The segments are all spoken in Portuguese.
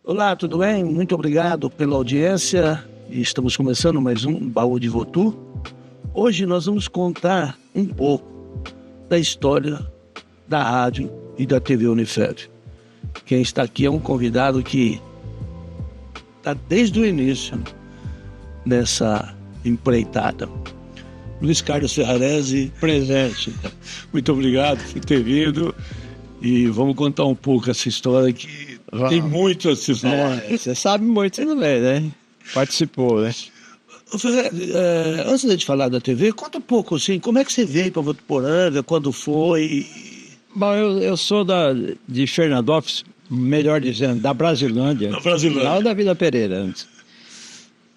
Olá, tudo bem? Muito obrigado pela audiência. Estamos começando mais um Baú de Votu. Hoje nós vamos contar um pouco da história da rádio e da TV Unifed. Quem está aqui é um convidado que está desde o início nessa empreitada. Luiz Carlos Ferrarese, presente. Muito obrigado por ter vindo e vamos contar um pouco essa história que tem muito a se falar. Você sabe muito também, né? Participou, né? Antes de falar da TV, conta um pouco assim, como é que você veio para Votuporanga, quando foi? Bom, eu sou de Fernandópolis, melhor dizendo, da Brasilândia. Da Brasilândia. Lá da Vila Pereira antes.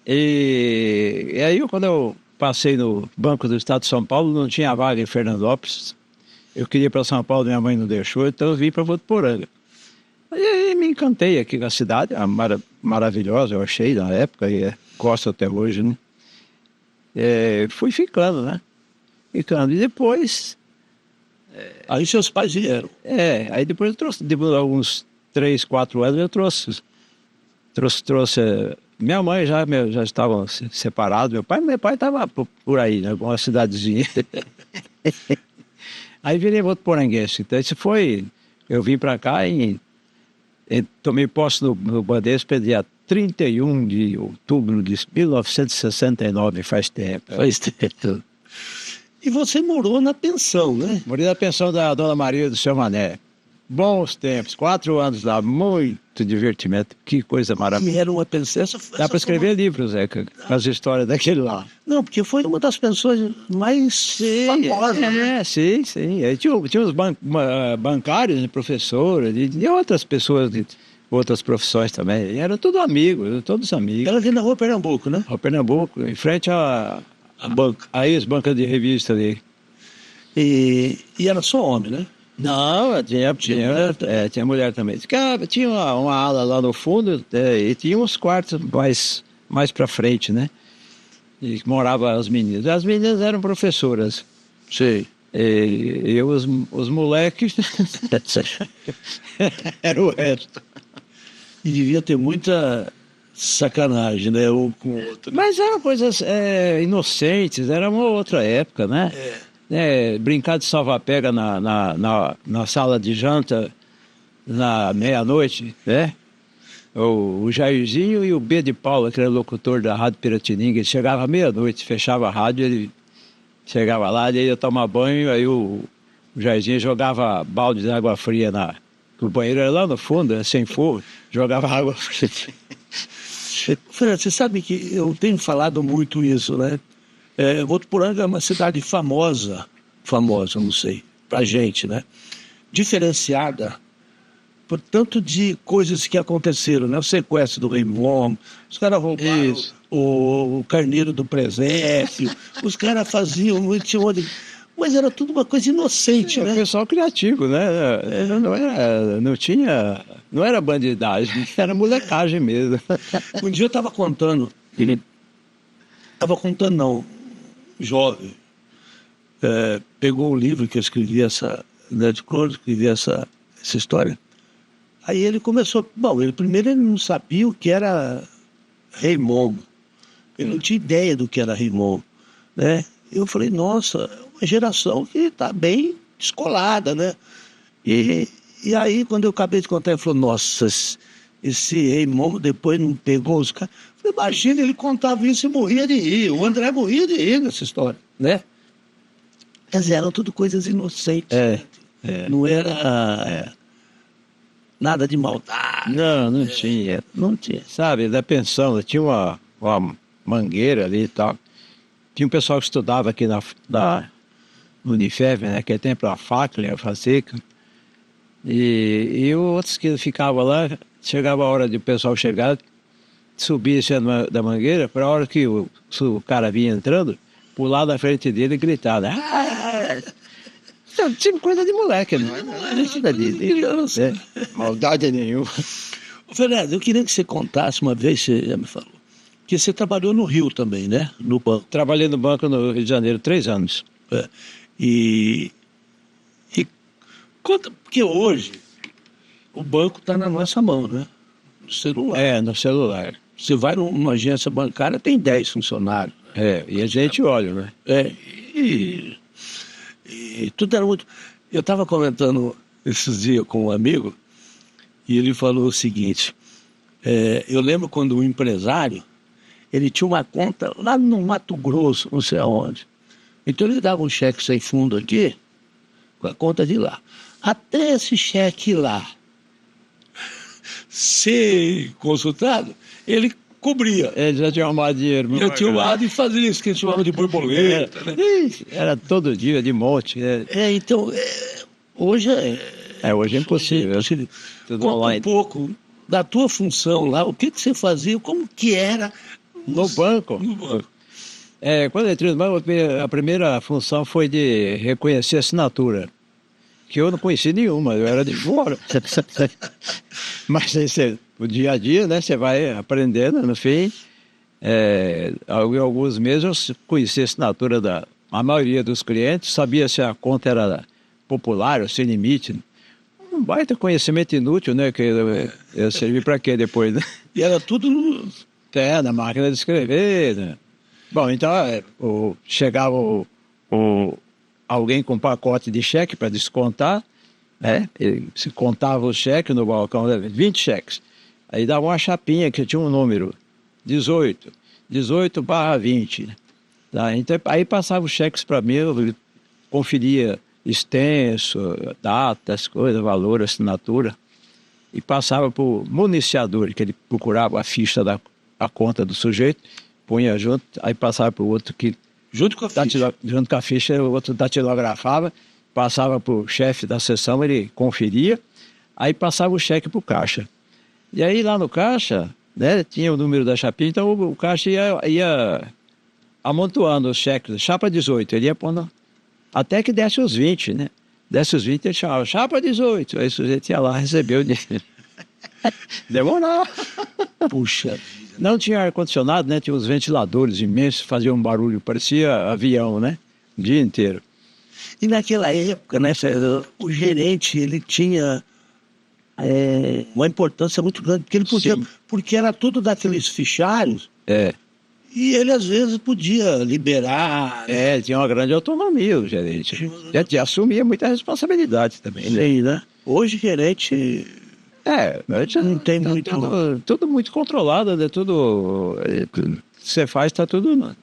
E aí, quando eu passei no Banco do Estado de São Paulo, não tinha vaga em Fernandópolis. Eu queria ir para São Paulo, minha mãe não deixou, então eu vim para Votuporanga. E aí me encantei aqui na cidade, maravilhosa, eu achei na época, e gosto até hoje, né? Fui ficando, né? Ficando. E depois... Aí seus pais vieram. Aí depois eu trouxe, depois de alguns 3, 4 anos, eu trouxe. Minha mãe já estavam separados, meu pai estava por aí, né? Uma cidadezinha. Aí virei votuporanguense. Então isso foi... Eu vim para cá e tomei posse no Banespa dia 31 de outubro de 1969, faz tempo. Faz tempo. E você morou na pensão, né? Morei na pensão da Dona Maria do Seu Mané. Bons tempos, 4 anos lá, muito divertimento, que coisa maravilhosa. E era uma pensão... Dá para escrever livros, com as histórias daquele lá. Não, porque foi uma das pensões mais famosas. Sim. Aí tinha os bancários, professores, e outras pessoas de outras profissões também. E eram todos amigos, todos amigos. Ela veio na Rua Pernambuco, né? Rua Pernambuco, em frente à banca. Aí as bancas de revista ali. E era só homem, né? Não, tinha mulher também. Tinha uma ala lá no fundo e tinha uns quartos mais para frente, né? E moravam as meninas. As meninas eram professoras. Sim. E os moleques era o resto. E devia ter muita sacanagem, né? Um com o outro. Mas eram coisas inocentes, era uma outra época, né? Brincar de salva-pega na sala de janta na meia-noite, né? O Jairzinho e o B de Paula, que era locutor da Rádio Piratininga, ele chegava à meia-noite, fechava a rádio, ele chegava lá, ele ia tomar banho, aí o Jairzinho jogava balde de água fria o banheiro era lá no fundo, sem fogo, jogava água fria. Fernando, você sabe que eu tenho falado muito isso, né? Votuporanga é uma cidade famosa, não sei, pra gente, né? Diferenciada por tanto de coisas que aconteceram, né? O sequestro do Rei Momo, os caras roubaram o carneiro do presépio, os caras faziam muito... Mas era tudo uma coisa inocente, né? O pessoal criativo, né? Não era bandidagem, era molecagem mesmo. Um dia eu estava contando, jovem, pegou o livro que eu escrevi de crônica, escrevi essa história. Aí ele começou, primeiro ele não sabia o que era Rei Momo, ele não tinha ideia do que era Rei Momo, né? Eu falei, nossa, é uma geração que está bem descolada, né? E aí, quando eu acabei de contar, ele falou, nossa, esse Rei Momo depois não pegou os caras. Eu falei, imagina, ele contava isso e morria de rir. O André morria de rir nessa história, né? Mas eram tudo coisas inocentes. Não era nada de maldade. Não tinha. Não tinha. Sabe, da pensão, tinha uma mangueira ali e tal. Tinha um pessoal que estudava aqui no Unifed, né? Naquele tempo, a Facler, a Faseca. E outros que ficavam lá, chegava a hora de o pessoal chegar, subia da mangueira, para a hora que o cara vinha entrando, pular na frente dele e gritar, né? Tipo coisa de moleque, não é maldade nenhuma. Fernando, eu queria que você contasse, uma vez você já me falou, que você trabalhou no Rio também, né? No banco. Trabalhei no banco no Rio de Janeiro 3 anos. E conta, porque hoje o banco está na nossa mão, né? no celular. No celular. Você vai numa agência bancária, tem 10 funcionários. E a gente olha, né? E tudo era muito... Eu estava comentando esses dias com um amigo e ele falou o seguinte, eu lembro quando o empresário, ele tinha uma conta lá no Mato Grosso, não sei aonde. Então ele dava um cheque sem fundo aqui, com a conta de lá. Até esse cheque lá ser consultado, ele cobria. Ele já tinha arrumado dinheiro. Eu tinha arrumado e fazia isso que eles chamavam de borboleta. Né? Era todo dia, de monte. Então, hoje hoje é impossível. Conta um pouco da tua função lá, o que você fazia, como que era no banco. Quando eu entrei no banco, a primeira função foi de reconhecer assinatura, que eu não conhecia nenhuma, eu era de fora. Mas o dia a dia, né, você vai aprendendo, no fim, em alguns meses eu conhecia a assinatura da maioria dos clientes, sabia se a conta era popular ou sem limite. Um baita conhecimento inútil, né, que eu servi para quê depois, né? E era tudo na máquina de escrever, né? Bom, então chegava alguém com um pacote de cheque para descontar, né? Ele se contava o cheque no balcão, 20 cheques. Aí dava uma chapinha que tinha um número, 18/20. Tá? Então, aí passava os cheques para mim, eu conferia extenso, datas, coisas, valor, assinatura, e passava para o municiador, que ele procurava a ficha da conta do sujeito, punha junto, aí passava para o outro que... Junto com a ficha, o outro datilografava, passava para o chefe da seção, ele conferia, aí passava o cheque para o caixa. E aí lá no caixa, né, tinha o número da chapinha, então o caixa ia amontoando os cheques, chapa 18, ele ia pondo, até que desse os 20, né? Desse os 20, ele chamava, chapa 18, aí o sujeito ia lá, recebeu o dinheiro. Demorava. Puxa vida. Não tinha ar-condicionado, né? Tinha os ventiladores imensos, faziam um barulho, parecia avião, né? O dia inteiro. E naquela época, né, o gerente, ele tinha uma importância muito grande, porque ele podia, porque era tudo daqueles fichários, e ele às vezes podia liberar. Tinha uma grande autonomia o gerente. Já assumia muita responsabilidade também, né? Hoje gerente... não tem muito... Tudo muito controlado, né? Tudo que você faz, está tudo...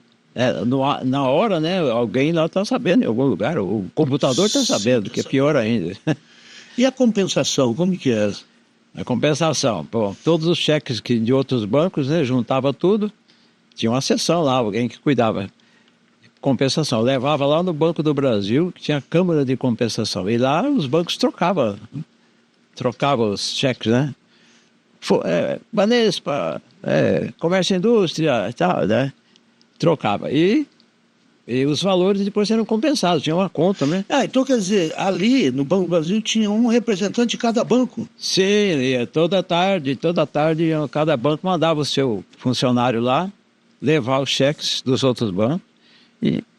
na hora, né? Alguém lá está sabendo em algum lugar, o computador está sabendo, que é pior ainda. E a compensação, como que é? A compensação, todos os cheques de outros bancos, né? Juntava tudo, tinha uma seção lá, alguém que cuidava. Compensação, levava lá no Banco do Brasil, que tinha a Câmara de Compensação, e lá os bancos trocavam os cheques, né? Banespa, Comércio e Indústria e tal, né? Trocava. E os valores depois eram compensados, tinha uma conta, né? Então quer dizer, ali no Banco do Brasil tinha um representante de cada banco. Sim, toda tarde, cada banco mandava o seu funcionário lá levar os cheques dos outros bancos.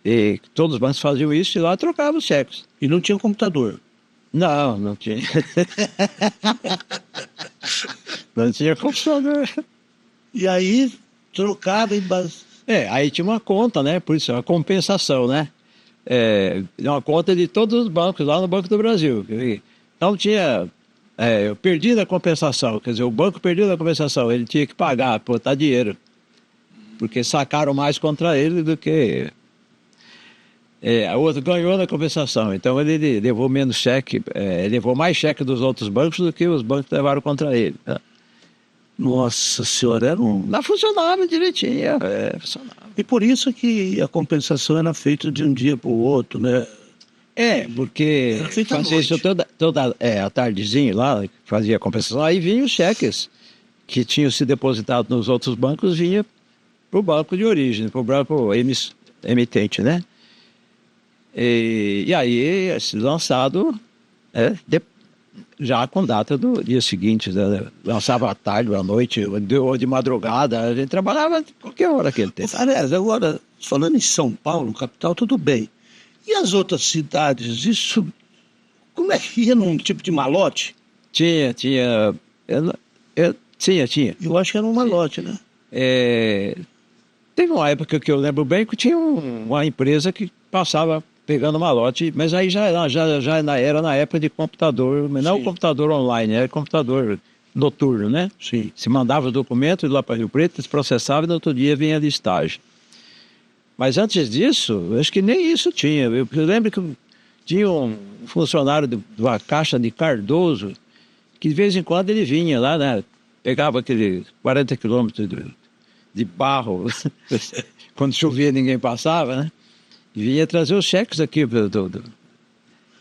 E todos os bancos faziam isso e lá trocavam os cheques. E não tinha computador? Não tinha. Não tinha computador. E aí, trocava em base... aí tinha uma conta, né? Por isso, uma compensação, né? Uma conta de todos os bancos lá no Banco do Brasil. Então tinha... eu perdi a compensação, quer dizer, o banco perdeu a compensação, ele tinha que pagar, botar dinheiro. Porque sacaram mais contra ele do que... o outro ganhou na compensação, então ele levou menos cheque, levou mais cheque dos outros bancos do que os bancos levaram contra ele. Nossa senhora, era um... Lá funcionava direitinho, funcionava. E por isso que a compensação era feita de um dia para o outro, né? Porque fazia isso toda a tardezinha lá, fazia a compensação, aí vinham os cheques que tinham se depositado nos outros bancos, vinha para o banco de origem, para o banco emitente, né? E aí, lançado já com data do dia seguinte, né? Lançava à tarde, à noite, ou de madrugada, a gente trabalhava qualquer hora que ele tem. Aliás, agora, falando em São Paulo, capital, tudo bem. E as outras cidades, isso, como é que ia num tipo de malote? Tinha. Tinha. Eu acho que era um malote, né? Teve uma época que eu lembro bem que tinha uma empresa que passava pegando malote, mas aí já era na época de computador, mas não Sim. computador online, era computador noturno, né? Sim. Se mandava o documento lá para Rio Preto, se processava e no outro dia vinha a listagem. Mas antes disso, eu acho que nem isso tinha. Eu lembro que tinha um funcionário de uma caixa de Cardoso, que de vez em quando ele vinha lá, né? Pegava aquele 40 quilômetros de barro, quando chovia ninguém passava, né? E vinha trazer os cheques aqui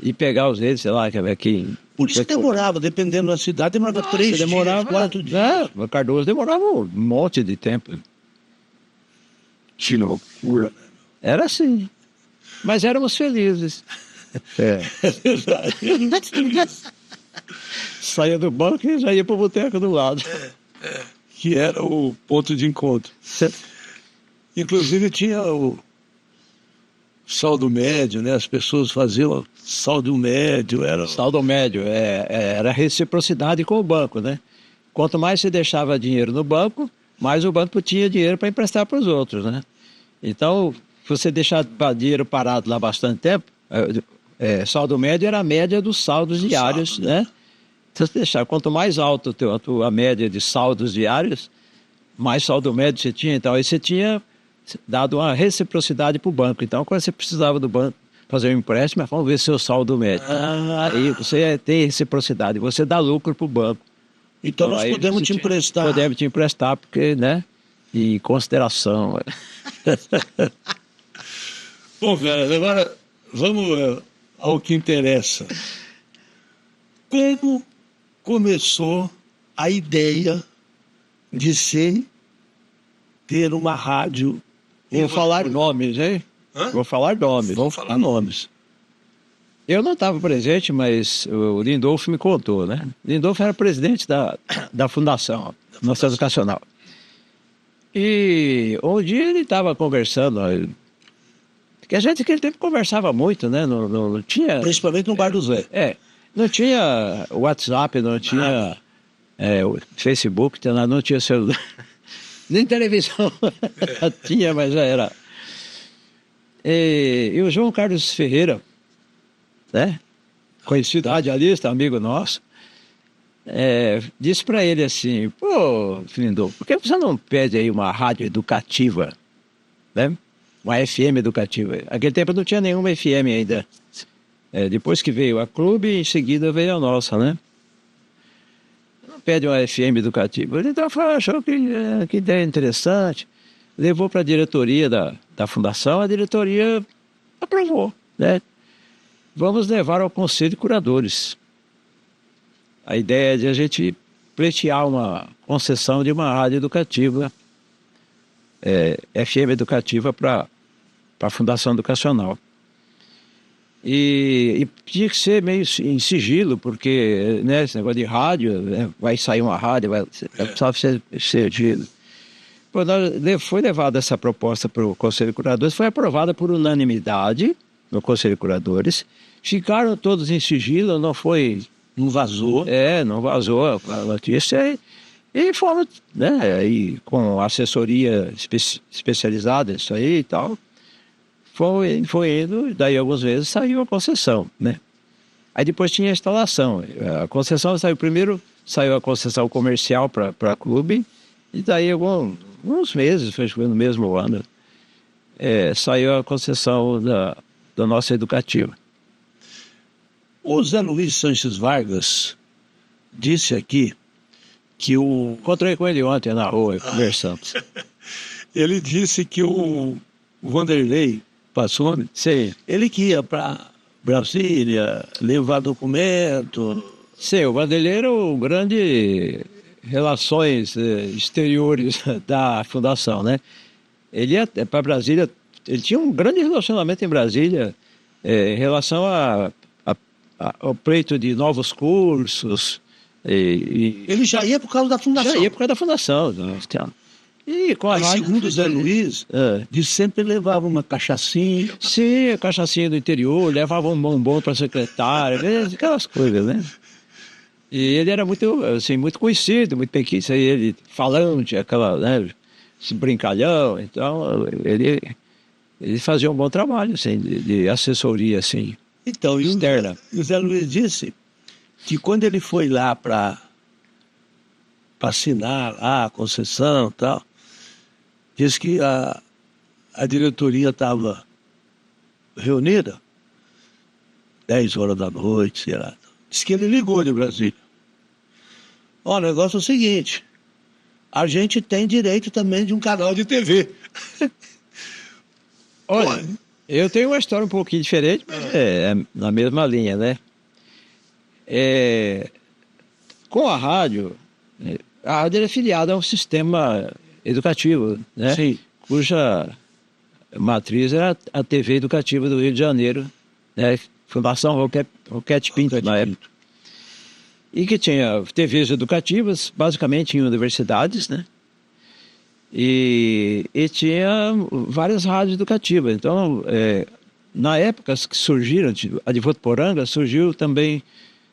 e pegar os deles, sei lá, aqui. Por isso que demorava, dependendo da cidade, demorava 3 dias, 4 dias. O Cardoso demorava um monte de tempo. Que loucura. Era assim. Mas éramos felizes. É verdade. Saía do banco e já ia para o boteco do lado. Que era o ponto de encontro. Inclusive tinha o saldo médio, né? As pessoas faziam saldo médio. Saldo médio, era reciprocidade com o banco, né? Quanto mais você deixava dinheiro no banco, mais o banco tinha dinheiro para emprestar para os outros, né? Então, se você deixar dinheiro parado lá bastante tempo, saldo médio era a média dos saldos diários, né? Se você deixar, quanto mais alto a tua média de saldos diários, mais saldo médio você tinha. Então, aí você tinha dado uma reciprocidade para o banco. Então, quando você precisava do banco fazer um empréstimo, vamos ver seu saldo médio. Aí você tem reciprocidade, você dá lucro para o banco. Então, nós podemos te emprestar. Podemos te emprestar, porque, né? Em consideração. Bom, velho, agora vamos ao que interessa. Como começou a ideia de ter uma rádio? Vou falar nomes, hein? Vou falar nomes. Vamos falar nomes. Eu não estava presente, mas o Lindolfo me contou, né? Lindolfo era presidente da Fundação Nossa Educacional. E um dia ele estava conversando, porque a gente naquele tempo conversava muito, né? Não tinha... Principalmente no Bar do Zé. Não tinha WhatsApp, não tinha o Facebook, não tinha celular, nem televisão. Tinha, mas já era. E o João Carlos Ferreira, né? Conhecido radialista, amigo nosso, disse para ele assim: pô, Lindolfo, por que você não pede aí uma rádio educativa, né? Uma FM educativa? Naquele tempo não tinha nenhuma FM ainda. Depois que veio a Clube, em seguida veio a nossa, né? Não pede uma FM educativa. Ele então achou que ideia interessante, levou para a diretoria da Fundação, a diretoria aprovou, né? Vamos levar ao Conselho de Curadores. A ideia é de a gente pleitear uma concessão de uma rádio educativa, FM educativa para a Fundação Educacional. E tinha que ser meio em sigilo, porque, né, esse negócio de rádio, vai sair uma rádio, precisava ser sigilo. Foi levada essa proposta para o Conselho de Curadores, foi aprovada por unanimidade no Conselho de Curadores, ficaram todos em sigilo, não vazou. Não vazou a notícia, e fomos, né, aí, com assessoria especializada, isso aí e tal. Foi indo, daí algumas vezes saiu a concessão, né? Aí depois tinha a instalação. A concessão saiu a concessão comercial para a Clube, e daí alguns meses, foi no mesmo ano, saiu a concessão da nossa educativa. O Zé Luiz Sanches Vargas disse aqui que Encontrei com ele ontem na rua, conversamos. Ele disse que o Vanderlei Passoni, ele que ia para Brasília levar documento. Sim, o Vanderlei era o grande relações exteriores da Fundação, né? Ele ia para Brasília, ele tinha um grande relacionamento em Brasília em relação ao pleito de novos cursos. Ele já ia por causa da Fundação. Já ia por causa da Fundação. E com a rádio, segundo o Zé Luiz, sempre levava uma cachaçinha. Sim, a cachaçinha do interior, levava um bombom para a secretária, aquelas coisas, né? E ele era muito, assim, muito conhecido, muito pequeno, aí ele falante, aquela, né, esse brincalhão, então ele fazia um bom trabalho, assim, de assessoria, assim, Então, externa. E o Zé Luiz disse que quando ele foi lá para assinar lá a concessão e tal, disse que a diretoria estava reunida, 10 horas da noite, sei lá. Disse que ele ligou de Brasília. Ó, o negócio é o seguinte, a gente tem direito também de um canal de TV. Olha, eu tenho uma história um pouquinho diferente, mas é na mesma linha, né? Com a rádio é filiada a um sistema educativo, né? Sim. Cuja matriz era a TV Educativa do Rio de Janeiro, né? Fundação Roquete Pinto, na época. E que tinha TVs educativas, basicamente em universidades, né? E tinha várias rádios educativas. Então, na época que surgiram, a de Votuporanga surgiu também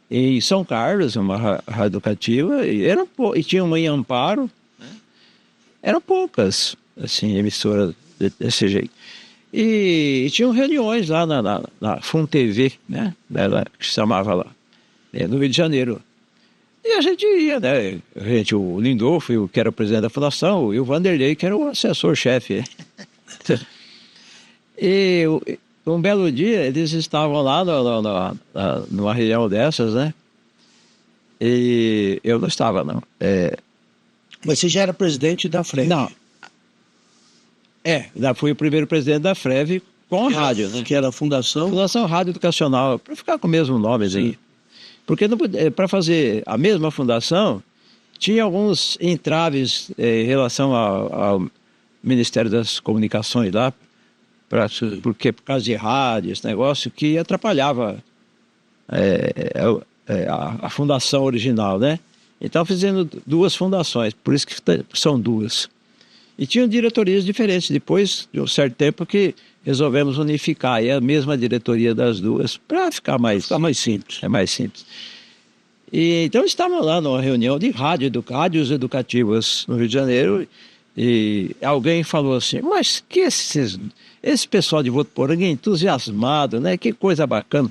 em São Carlos, uma rádio educativa, e tinha uma em Amparo, né? Eram poucas, assim, emissoras desse jeito. E tinham reuniões lá na FUN-TV, né? Que se chamava lá, no Rio de Janeiro. E a gente ia, né? O Lindolfo, que era o presidente da fundação, e o Vanderlei, que era o assessor-chefe. E um belo dia, eles estavam lá numa reunião dessas, né? E eu não estava, não. Mas você já era presidente da FREV? Não. Fui o primeiro presidente da FREV com a rádio, né? Que era a Fundação Rádio Educacional, para ficar com o mesmo nome, assim. Porque para fazer a mesma fundação, tinha alguns entraves em relação ao Ministério das Comunicações lá, porque por causa de rádio, esse negócio, que atrapalhava a fundação original, né? Então, fazendo duas fundações, por isso que são duas. E tinham diretorias diferentes. Depois de um certo tempo que resolvemos unificar aí a mesma diretoria das duas para ficar mais simples. É mais simples. E então estávamos lá numa reunião de rádios educativas no Rio de Janeiro e alguém falou assim, mas que esse pessoal de Votuporanga é entusiasmado, né? Que coisa bacana.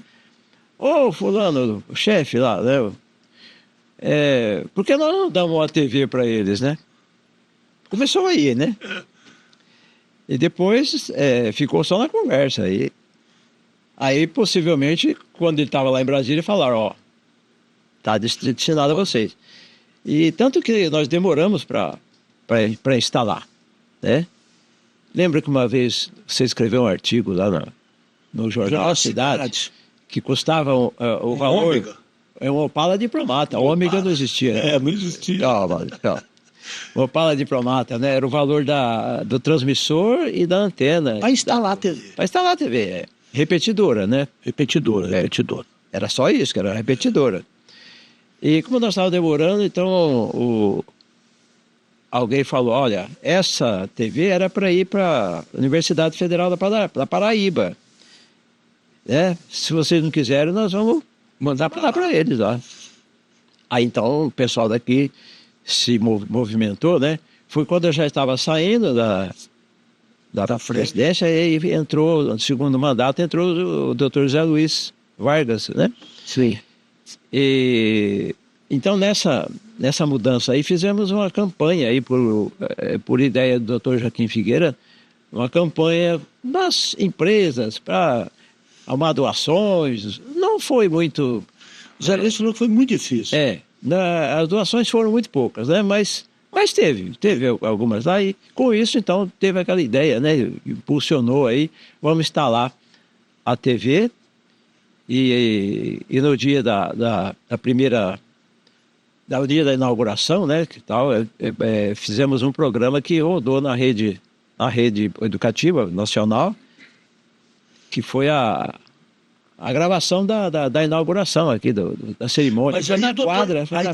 Ô, fulano, o chefe lá, né? Por que nós não damos uma TV para eles, né? Começou aí, né? E depois ficou só na conversa. Aí possivelmente, quando ele estava lá em Brasília, falaram, ó, está destinado a vocês. E tanto que nós demoramos para instalar, né? Lembra que uma vez você escreveu um artigo lá no Jornal da Cidade, que custava o valor... Ômega. É uma Opala Diplomata. A Ômega não existia. Né? Não existia. Não. Uma Opala Diplomata, né? Era o valor do transmissor e da antena. Para instalar a TV. Para instalar a TV, repetidora, né? Repetidora. Era só isso, que era repetidora. E como nós estávamos demorando, então alguém falou, olha, essa TV era para ir para a Universidade Federal da Paraíba. Se vocês não quiserem, nós vamos mandar para lá para eles. Ó. Aí então o pessoal daqui se movimentou, né? Foi quando eu já estava saindo da presidência, e entrou, no segundo mandato, entrou o Dr. Zé Luiz Vargas, né? Sim. E então nessa mudança aí fizemos uma campanha aí por ideia do Dr. Joaquim Figueira, uma campanha das empresas para arrumar doações. Não foi muito... Zé Luiz falou que foi muito difícil. As doações foram muito poucas, né? Mas teve algumas lá e com isso então teve aquela ideia, né? Impulsionou aí, vamos instalar a TV e no dia no dia da inauguração, né? Que tal, fizemos um programa que rodou na rede educativa nacional, que foi a gravação da inauguração aqui, da cerimônia. Mas aí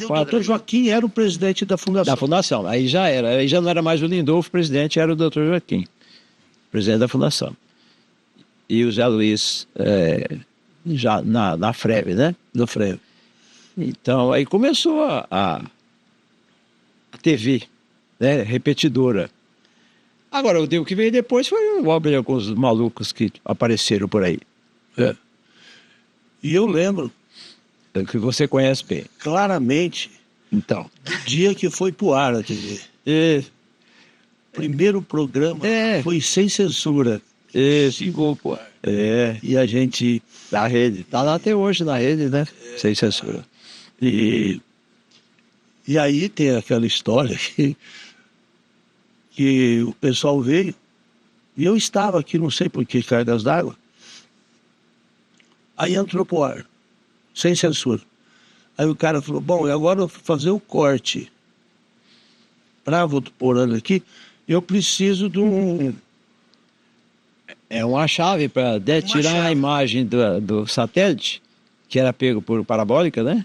o doutor Joaquim era o presidente da fundação. Da fundação, aí já não era mais o Lindolfo presidente, era o doutor Joaquim, presidente da fundação. E o Zé Luiz já na FREV, né? No FREV. Então, aí começou a TV, né, repetidora. Agora, o que veio depois foi uma obra de alguns malucos que apareceram por aí, É. E eu lembro que você conhece bem. claramente Então, do dia que foi pro ar a TV. e, Primeiro programa É. foi sem censura. Chegou pro ar. é, E a gente... na rede. Tá lá até hoje na rede, né? Sem censura. E aí tem aquela história que o pessoal veio, e eu estava aqui, não sei por que, cargas d'água, aí entrou pro ar, sem censura. Aí o cara falou, bom, e agora eu vou fazer o corte. Para Votuporanga aqui, eu preciso de um... É uma chave para tirar chave. a imagem do satélite, que era pego por parabólica, né?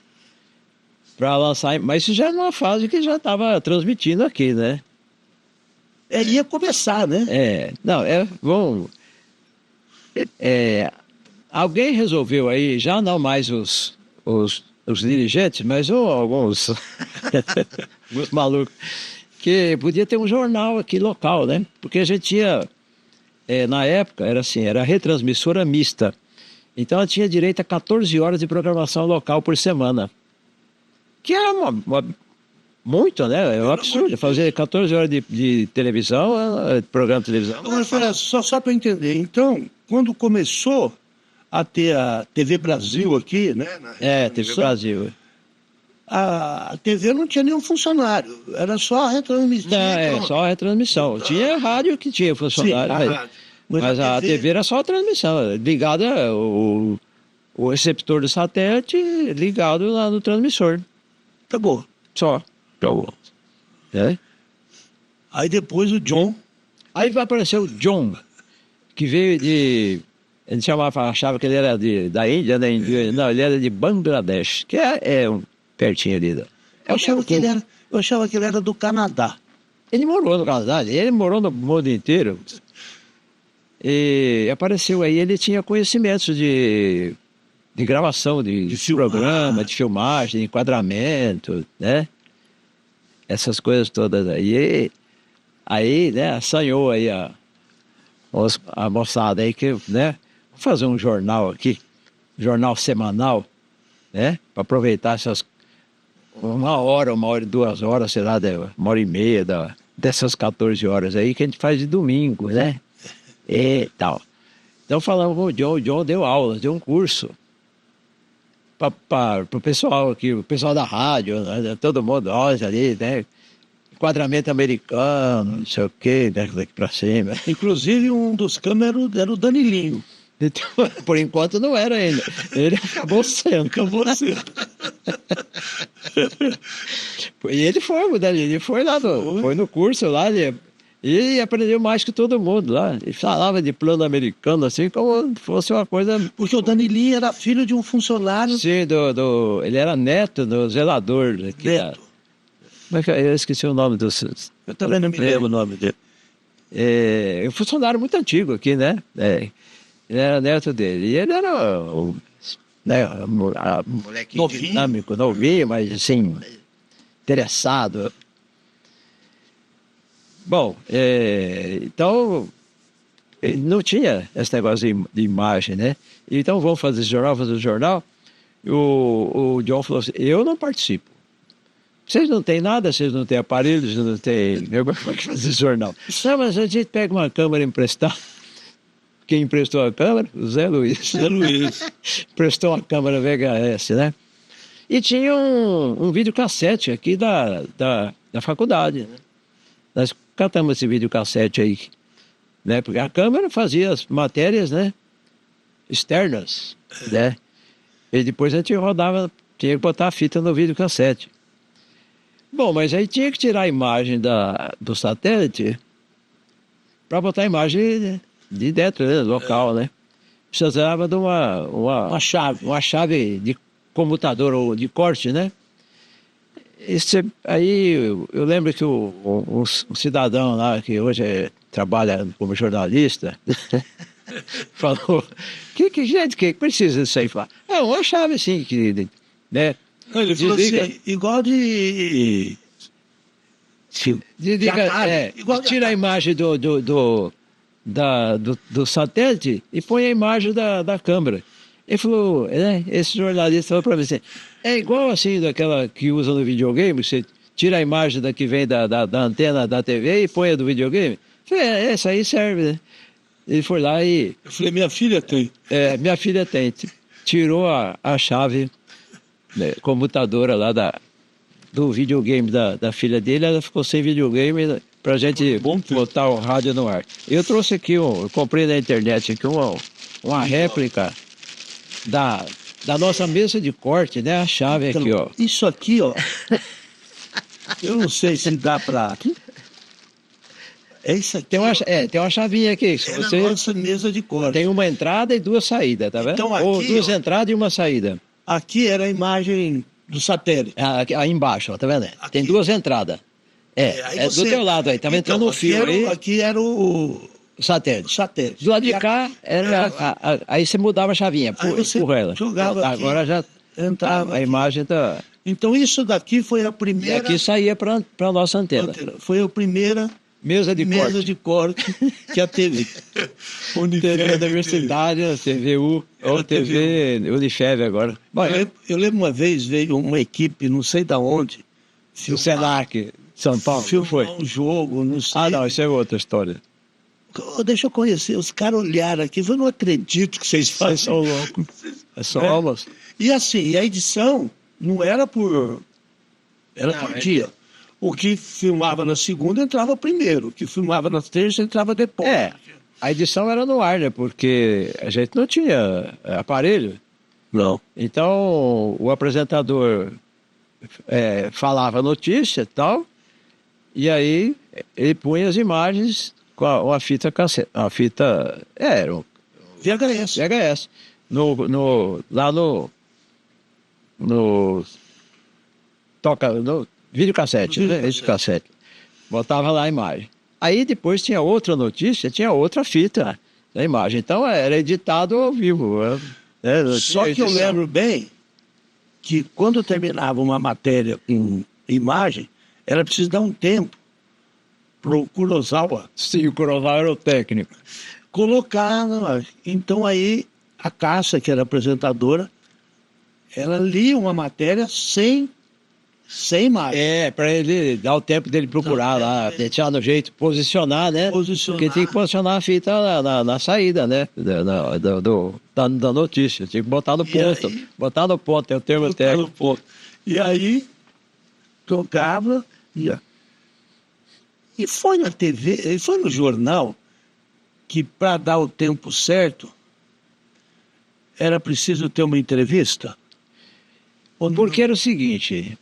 Para lançar. Mas isso já é numa fase que já estava transmitindo aqui, né? ia começar, né? Não, bom. Alguém resolveu aí, já não mais os dirigentes, mas alguns malucos, que podia ter um jornal aqui local, né? Porque a gente tinha, na época, era assim, era retransmissora mista. Então ela tinha direito a 14 horas de programação local por semana. Que era muito, né? É um absurdo. Fazer 14 horas de televisão, programa de televisão. Agora, só para entender, então, quando começou a ter a TV Brasil aqui, né? TV Brasil. A TV não tinha nenhum funcionário, era só a retransmissão. Não, só a retransmissão. Tinha rádio que tinha funcionário. Sim, a rádio. Mas a TV era só a transmissão, ligada, o receptor do satélite ligado lá no transmissor. Acabou. Só. Acabou. É? Aí depois o John... Aí vai aparecer o John, que veio de... Ele achava que ele era da Índia, né? Não, ele era de Bangladesh, que é pertinho ali. Eu achava que ele era do Canadá. Ele morou no Canadá, ele morou no mundo inteiro. E apareceu aí, ele tinha conhecimentos de gravação de programa, de filmagem, de enquadramento, né? Essas coisas todas aí. Aí, né, assanhou aí a moçada aí que, né, vou fazer um jornal aqui, jornal semanal, né, para aproveitar essas 1 hora, 2 horas, sei lá, 1h30 dessas 14 horas aí que a gente faz de domingo, né? E tal. Então falamos com o John deu aula, deu um curso para o pessoal aqui, o pessoal da rádio, né, todo mundo, nós ali, né? Enquadramento americano, não sei o quê, daqui para cima. Inclusive um dos câmeras era o Danilinho. Então, por enquanto não era ainda. Ele acabou sendo. E ele foi lá, foi no curso lá, e aprendeu mais que todo mundo lá. Ele falava de plano americano, assim, como fosse uma coisa... Porque o Danilinho era filho de um funcionário... Sim, ele era neto do zelador. Neto. Eu esqueci o nome do... Eu também não me lembro o nome dele. É um funcionário muito antigo aqui, né? Ele era neto dele. E ele era um moleque dinâmico, novinho, mas assim, interessado. Bom, então, não tinha esse negócio de imagem, né? Então, vamos fazer esse jornal. O John falou assim, eu não participo. Vocês não têm nada, vocês não têm aparelhos, não têm... Eu vou fazer jornal. Não, mas a gente pega uma câmera emprestada. Quem emprestou a câmera? O Zé Luiz. Emprestou uma câmera VHS, né? E tinha um videocassete aqui da faculdade, né? Nós catamos esse videocassete aí, né? Porque a câmera fazia as matérias, né? Externas, né? E depois a gente rodava, tinha que botar a fita no videocassete. Bom, mas aí tinha que tirar a imagem do satélite para botar a imagem de dentro, né, local, né? Precisava de uma chave de comutador ou de corte, né? Aí eu lembro que um cidadão lá, que hoje trabalha como jornalista, falou, gente, que precisa disso aí? É uma chave assim, né? Não, ele falou Desliga. assim, igual de Desliga, atalho, igual de tira a atalho. imagem do satélite e põe a imagem da câmera. Ele falou, né, esse jornalista falou para mim assim, é igual assim daquela que usa no videogame, você tira a imagem da que vem da antena da TV e põe a do videogame. Eu falei, essa aí serve, né? Ele foi lá e Eu falei, minha filha tem. minha filha tem, tirou a chave, né, computadora lá do videogame da filha dele, ela ficou sem videogame pra gente botar o rádio no ar. Eu trouxe aqui, eu comprei na internet aqui uma réplica da nossa mesa de corte, né? A chave aqui, ó. Isso aqui, ó. Eu não sei se dá pra... É isso aqui. Tem uma chavinha aqui. Se É você na nossa mesa de corte. tem uma entrada e duas saídas, tá vendo? Então, aqui, Ou duas ó, entradas e uma saída. aqui era a imagem do satélite. Aí embaixo, ó, tá vendo? Aqui. Tem duas entradas. Aí É você- do teu lado aí, tá entrando Então, um fio aí, aqui era o satélite. satélite. Do lado de E cá, aí você mudava a chavinha, Aí você por ela. jogava aqui, Agora já entrava a aqui. imagem tá... Então isso daqui foi a E primeira... aqui saía para a nossa antena. Foi a primeira Mesa de mesa corte. de corte que a TV. TV da Universidade, a TVU, ou TV Unifev agora. Bom, Eu lembro uma vez, veio uma equipe, não sei da onde, o Senac, São Paulo, filmar foi? um jogo, não sei. Ah, não, isso é outra história. Deixa eu conhecer. Os caras olharam aqui, eu não acredito que vocês fazem. Vocês são loucos. É só aulas. E assim, a edição não era por... Era por dia. O que filmava na segunda entrava primeiro, o que filmava na terça entrava depois. A edição era no ar, né? Porque a gente não tinha aparelho. Não. Então, o apresentador falava a notícia e tal, e aí ele punha as imagens com uma fita cassete. Uma fita. Era um VHS. VHS. Lá no videocassete, né? Videocassete. Botava lá a imagem. Aí depois tinha outra notícia, tinha outra fita da imagem. Então era editado ao vivo. Só que eu lembro bem que quando terminava uma matéria com imagem, era preciso dar um tempo para o Kurosawa Sim, o Kurosawa era o técnico. colocar. Então aí a Cássia, que era apresentadora, ela lia uma matéria sem imagem. Para ele dar o tempo dele procurar lá, deixar no jeito, posicionar, né? Posicionar. Porque tem que posicionar a fita na saída, né? Da notícia. Tinha que botar no ponto. aí? Botar no ponto, é o termo técnico. Ponto. E aí tocava, ia. E foi na TV, e foi no jornal que para dar o tempo certo era preciso ter uma entrevista. Porque era o seguinte,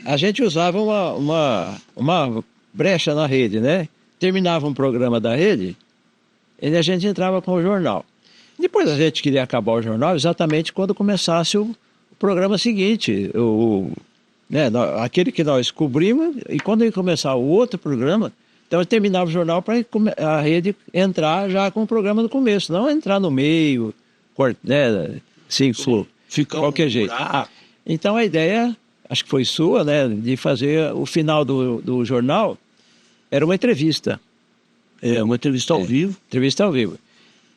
a gente usava uma brecha na rede, né? Terminava um programa da rede, e a gente entrava com o jornal. Depois a gente queria acabar o jornal exatamente quando começasse o programa seguinte, aquele que nós cobrimos, e quando ia começar o outro programa, então terminava o jornal para a rede entrar já com o programa no começo, não entrar no meio, né? Assim, Fica qualquer jeito. Então a ideia, acho que foi sua, né, de fazer o final do jornal, era uma entrevista. Uma entrevista ao vivo. Entrevista ao vivo.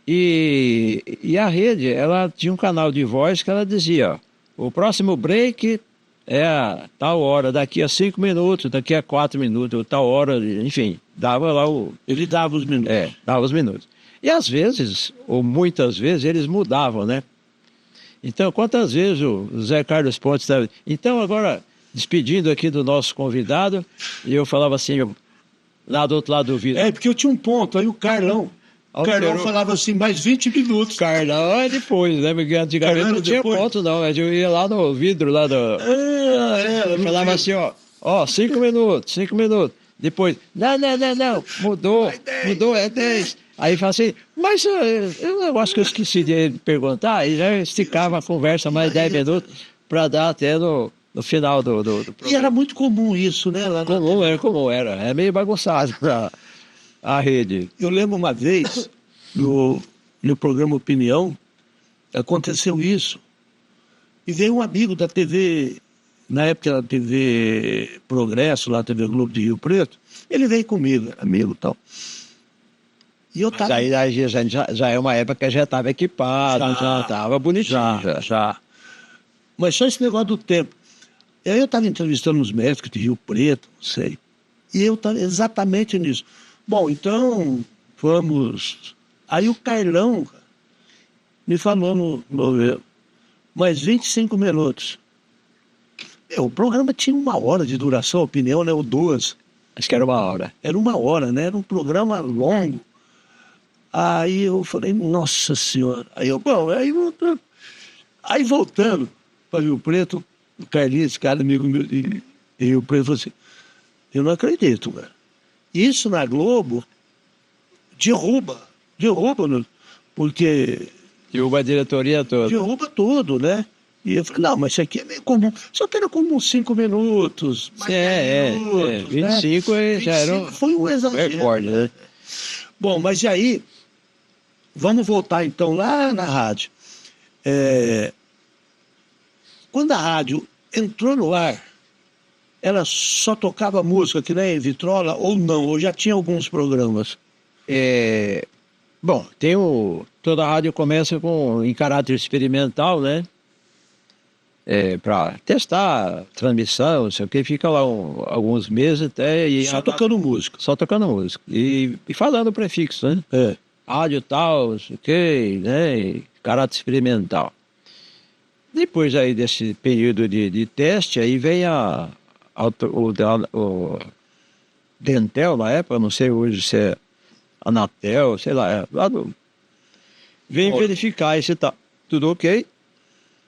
E a rede, ela tinha um canal de voz que ela dizia, ó, o próximo break é a tal hora, daqui a 5 minutos, daqui a 4 minutos, tal hora, enfim, dava lá Ele dava os minutos. dava os minutos. E às vezes, ou muitas vezes, eles mudavam, né? Então, quantas vezes o Zé Carlos Pontes estava... Então, agora, despedindo aqui do nosso convidado, e eu falava assim, lá do outro lado do vidro. Porque eu tinha um ponto, aí o Carlão. O Carlão falava assim, mais 20 minutos. Carlão é depois, né? Porque antigamente Carlão não tinha depois? ponto, não. Mas eu ia lá no vidro, lá do... Eu falava assim, ó, 5 minutos, 5 minutos. Depois, não, mudou, é 10. Aí fala assim, mas eu acho que eu esqueci de perguntar, e já esticava a conversa mais 10 minutos para dar até no final do programa. E era muito comum isso, né? Comum era. É meio bagunçado a rede. Eu lembro uma vez, no programa Opinião, aconteceu isso. E veio um amigo da TV, na época da TV Progresso, lá TV Globo de Rio Preto, ele veio comigo, amigo e tal. E eu Mas tava... aí a gente já é uma época que já estava equipado, já estava bonitinho. Já. Mas só esse negócio do tempo. Aí eu estava entrevistando uns médicos de Rio Preto, não sei. E eu estava exatamente nisso. Bom, então, vamos... Aí o Carlão me falou no governo, mais 25 minutos. O programa tinha 1 hora de duração, opinião, né? Ou 2. Acho que era 1 hora. Era 1 hora, né? Era um programa longo. Aí eu falei, nossa senhora. Aí eu, bom, aí voltando para Rio Preto, o Carlinhos, esse cara amigo meu de Rio Preto, falou assim, eu não acredito, cara. Isso na Globo derruba, porque... Derruba a diretoria toda. Derruba tudo, né? E eu falei, não, mas isso aqui é meio comum. Só que era como uns 5 minutos. Mais 10 minutos, 25 né? já era foi um exagero. recorde, né? Bom, mas e aí, vamos voltar então lá na rádio. Quando a rádio entrou no ar, ela só tocava música, que nem Vitrola, ou não? Ou já tinha alguns programas? Bom, toda a rádio começa em caráter experimental, né? Para testar transmissão, não sei o que, fica lá alguns meses até... Só tocando música. Só tocando música. E falando prefixo, né? Rádio tal, não sei o que, né? Caráter experimental. Depois aí desse período de teste, aí vem o Dentel na época, não sei hoje se é Anatel, sei lá, vem verificar se tá tudo ok,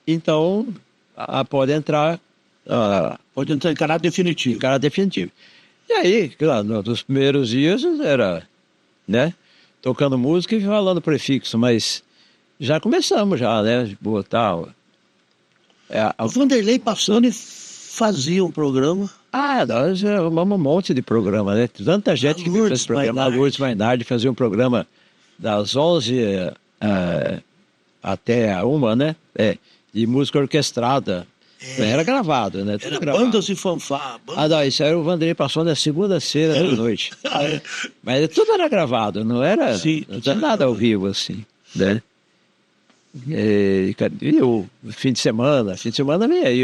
então pode entrar em caráter definitivo. E aí, claro, nos primeiros dias era, né, tocando música e falando prefixo, mas já começamos já, né, botar... O Vanderlei passando e fazia um programa. Nós arrumamos um monte de programa, né? Tanta gente que fez programa. A Lourdes Mainardi fazia um programa das 11 até a 1, né? De música orquestrada. Era gravado, né? Tudo era gravado. Bandas e fanfarra. Não, isso era o Vanderlei passando na segunda-feira da noite. Mas tudo era gravado, não era, Sim, não tinha nada ao vivo, assim, né? E o fim de semana vem aí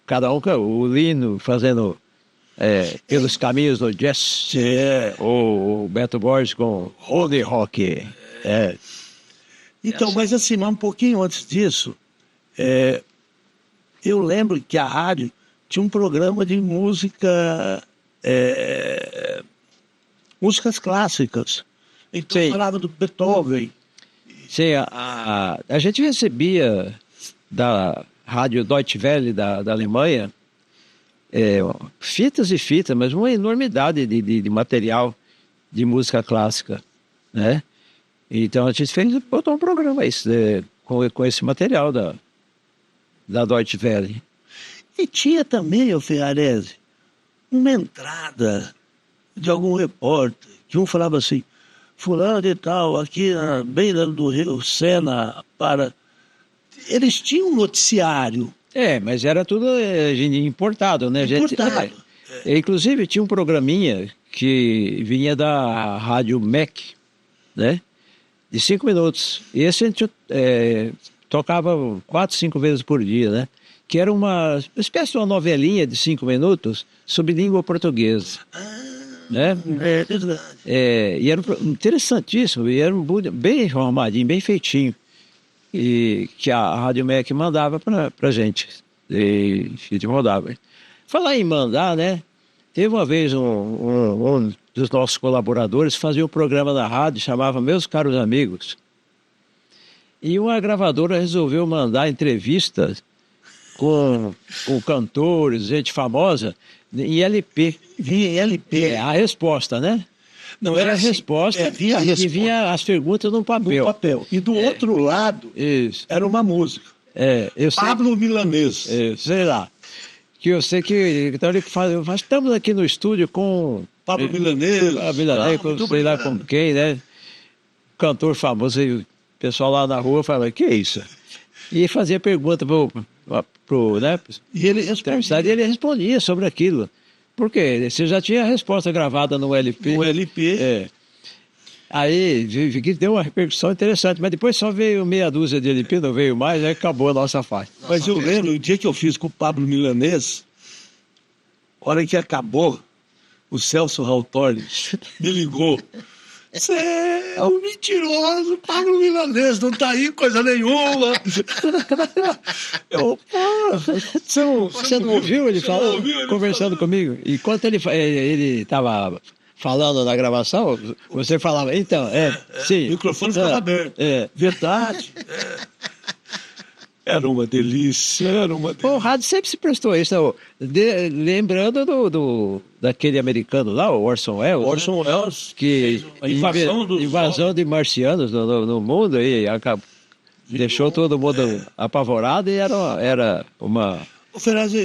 cada um, o Lino fazendo pelos caminhos do jazz, o Beto Borges com Holy Rock. Então, mas assim, um pouquinho antes disso, eu lembro que a rádio tinha um programa de músicas clássicas. Então falava do Beethoven. Sim, a gente recebia da Rádio Deutsche Welle da Alemanha fitas e fitas, mas uma enormidade de material de música clássica, né? Então a gente botou um programa com esse material da Deutsche Welle. E tinha também, o Ferrarese, uma entrada de algum repórter, que um falava assim, fulano e tal, aqui na beira do Rio Sena, eles tinham um noticiário. Mas era tudo importado, né? Importado. Inclusive tinha um programinha que vinha da Rádio MEC, né? De 5 minutos. E esse a gente tocava 4, 5 vezes por dia, né? Que era uma espécie de uma novelinha de 5 minutos sobre língua portuguesa. Né? E era interessantíssimo, e era bem arrumadinho, bem feitinho, e que a Rádio MEC mandava pra gente, e a gente rodava. Falar em mandar, né? Teve uma vez um dos nossos colaboradores fazia um programa na rádio, chamava Meus Caros Amigos, e uma gravadora resolveu mandar entrevistas com cantores, gente famosa, em LP. Vinha em LP. A resposta, né? Não era a resposta. Vinha a resposta. E vinha as perguntas no papel. E do outro lado, era uma música. Pablo Milanês. Sei lá. Que eu sei que... Então ele fala, nós estamos aqui no estúdio com... Pablo Milanês. Sei lá com quem, né? Cantor famoso. E o pessoal lá na rua fala, que é isso? E fazia pergunta pro né, E ele entrevistado, e ele respondia sobre aquilo. Por quê? Você já tinha a resposta gravada no LP. O LP. É. Aí vi que deu uma repercussão interessante, mas depois só veio meia dúzia de LP, não veio mais, aí acabou a nossa faixa. Mas eu lembro, o dia que eu fiz com o Pablo Milanês, a hora que acabou, o Celso Rautori me ligou. Você é um mentiroso, Pablo Milanês, não tá aí coisa nenhuma. Eu, Você não ouviu ele falando, conversando comigo? Enquanto ele estava falando na gravação, você falava, então, sim. O microfone ficava aberto. Verdade. Era uma delícia, era uma delícia. O rádio sempre se prestou a isso. Lembrando daquele americano lá, o Orson Welles. Orson Welles, que a invasão de marcianos no mundo e deixou todo mundo apavorado e era uma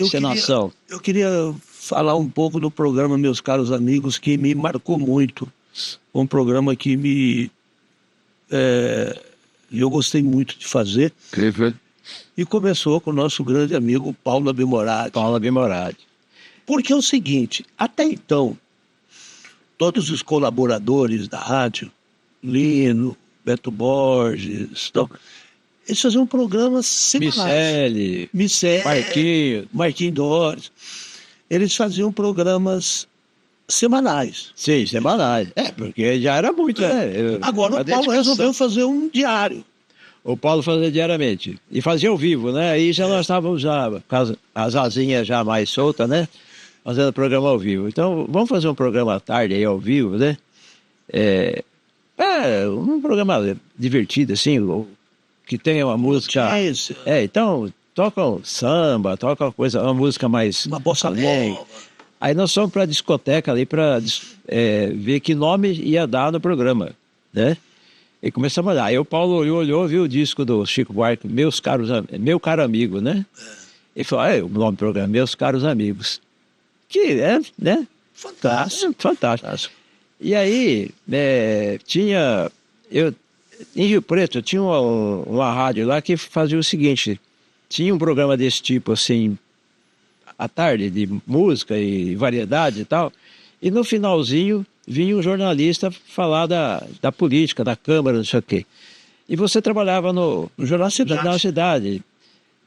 encenação. Eu queria falar um pouco do programa Meus Caros Amigos, que me marcou muito. Um programa que eu gostei muito de fazer. Incrível. E começou com o nosso grande amigo Paulo Abimorati. Porque é o seguinte, até então, todos os colaboradores da rádio, Lino, Beto Borges, eles faziam programas semanais. Miceli, Marquinhos Dores. Eles faziam programas semanais. Sim, semanais. Porque já era muito, né? Agora o Paulo resolveu fazer um diário. O Paulo fazia diariamente. E fazia ao vivo, né? Aí já nós estávamos já, as asinhas já mais soltas, né? Fazendo programa ao vivo. Então, vamos fazer um programa à tarde aí ao vivo, né? Um programa divertido, assim, que tenha uma música... então, toca um samba, toca uma música mais... Uma bossa nova. Aí nós fomos para a discoteca ali para ver que nome ia dar no programa, né? E começamos a olhar. Aí o Paulo olhou, viu o disco do Chico Buarque, Meu Caro Amigo, né? Ele falou, o nome do programa, Meus Caros Amigos. Que né? Fantástico. E aí, em Rio Preto, tinha uma rádio lá que fazia o seguinte, tinha um programa desse tipo, assim, à tarde, de música e variedade e tal, e no finalzinho vinha um jornalista falar da política, da Câmara, não sei o quê. E você trabalhava no Jornal Cidade.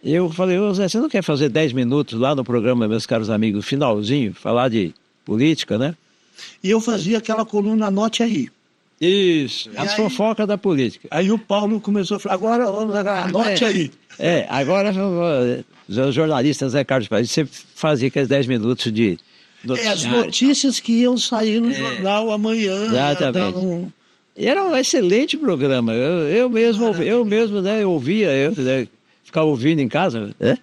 Eu falei, Zé, você não quer fazer 10 minutos lá no programa, Meus Caros Amigos, finalzinho, falar de política, né? E eu fazia aquela coluna Anote Aí. Isso, as fofocas da política. Aí o Paulo começou a falar, agora vamos anote aí. Agora os jornalistas, Zé Carlos Paz, você fazia aqueles 10 minutos de... as notícias que iam sair no jornal amanhã. Exatamente. Era um excelente programa. Eu mesmo, né, eu ouvia, ficava ouvindo em casa, né?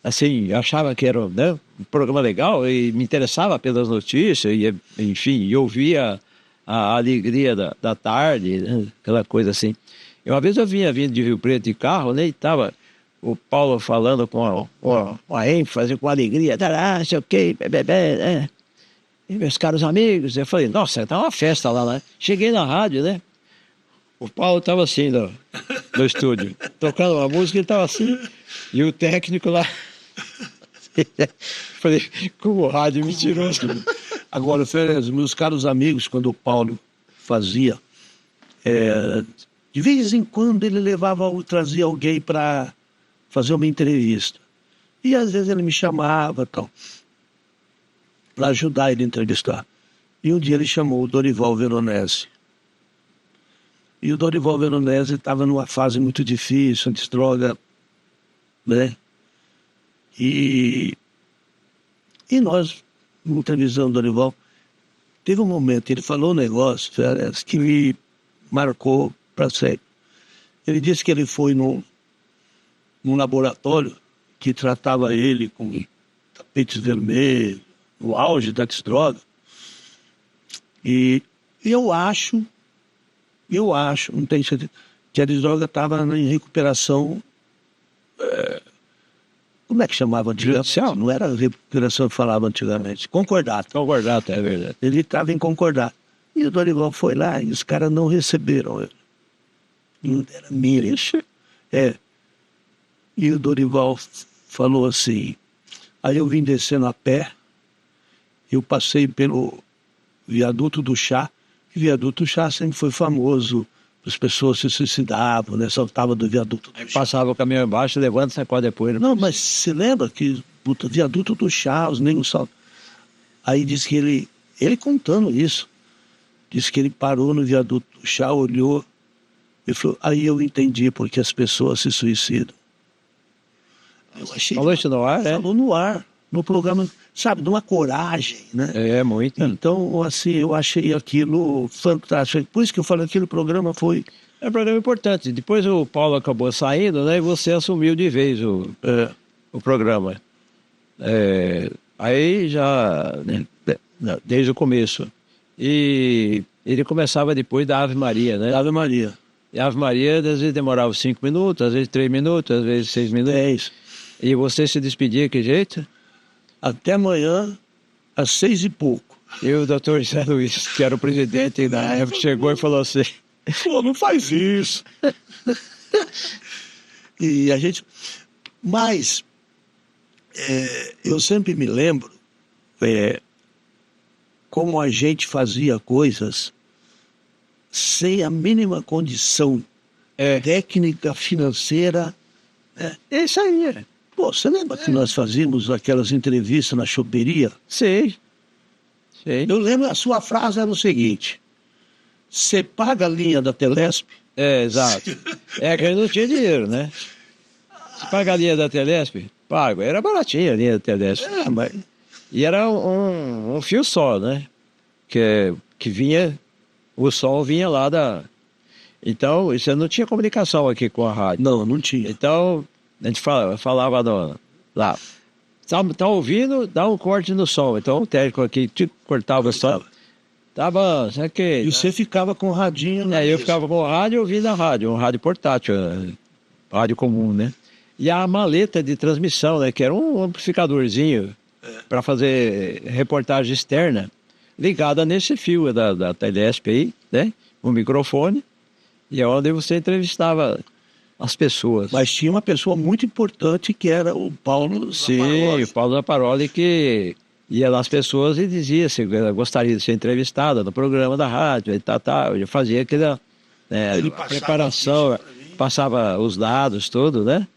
Assim, achava que era, né, um programa legal e me interessava pelas notícias, e, enfim, eu ouvia a alegria da tarde, né, aquela coisa assim. E uma vez eu vinha vindo de Rio Preto de carro, né, e estava o Paulo falando com a ênfase, com alegria, não sei o quê, né? E meus caros amigos, eu falei, nossa, tá uma festa lá, né? Cheguei na rádio, né? O Paulo estava assim no estúdio, tocando uma música, ele estava assim, e o técnico lá. Falei, como rádio mentiroso. Agora, meus caros amigos, quando o Paulo fazia, de vez em quando ele trazia alguém para fazer uma entrevista. E às vezes ele me chamava para ajudar ele a entrevistar. E um dia ele chamou o Dorival Veronese. E o Dorival Veronese estava numa fase muito difícil, de droga, né? E nós, entrevistando o Dorival, teve um momento, ele falou um negócio, que me marcou para sempre. Ele disse que ele foi num laboratório que tratava ele com tapetes vermelhos, no auge da droga. E eu acho, não tenho certeza, que a droga estava em recuperação. Como é que chamava antigamente? Não era recuperação que falava antigamente. Concordato. Concordato, é verdade. Ele estava em concordato. E o Dorival foi lá e os caras não receberam ele. Era Miriam. É. E o Dorival falou assim, aí eu vim descendo a pé, eu passei pelo viaduto do Chá, e o viaduto do Chá sempre foi famoso, as pessoas se suicidavam, né? Saltavam do viaduto do Chá. Passava o caminhão embaixo, levanta e sacode depois. Né? Não, mas você lembra que o viaduto do Chá, os negros saltam. Aí disse que ele contando isso, disse que ele parou no viaduto do Chá, olhou, e falou, aí eu entendi porque as pessoas se suicidam. Eu achei. Falou isso no ar, Falou no ar, no programa, sabe, de uma coragem, né? É, muito. Então, assim, eu achei aquilo fantástico. Por isso que eu falo que aquele programa foi... É um programa importante. Depois o Paulo acabou saindo, né? E você assumiu de vez o programa. Aí já, né, desde o começo. E ele começava depois da Ave Maria, né? Ave Maria. E a Ave Maria, às vezes demorava 5 minutos, às vezes 3 minutos, às vezes 6 minutos. 10. E você se despedia, que jeito? Até amanhã, às 6 e pouco. E o doutor Zé Luiz, que era o presidente da época, chegou e falou assim... Pô, não faz isso. E a gente... Mas, eu sempre me lembro como a gente fazia coisas sem a mínima condição técnica, financeira. É isso aí. Pô, você lembra que nós fazíamos aquelas entrevistas na choperia? Sei. Eu lembro, a sua frase era o seguinte: você paga a linha da Telesp? Exato. É que ele não tinha dinheiro, né? Você paga a linha da Telesp? Pago. Era baratinha a linha da Telesp. Mas... E era um fio só, né? Que vinha, o som vinha lá da... Então, você não tinha comunicação aqui com a rádio. Não tinha. Então, a gente falava lá, tá ouvindo, dá um corte no som. Então, o técnico aqui cortava o som. Tá bom, sabe que... E você ficava com o radinho, né? Eu ficava com o rádio ouvindo a rádio, um rádio portátil, rádio comum, né? E a maleta de transmissão, né? Que era um amplificadorzinho para fazer reportagem externa, ligada nesse fio da Telesp aí, né? Um microfone, e é onde você entrevistava as pessoas. Mas tinha uma pessoa muito importante que era o Paulo Sim, o Paulo Zaparoli, que ia lá as pessoas e dizia se gostaria de ser entrevistada no programa da rádio, e eu fazia aquela preparação, passava os dados, tudo, né?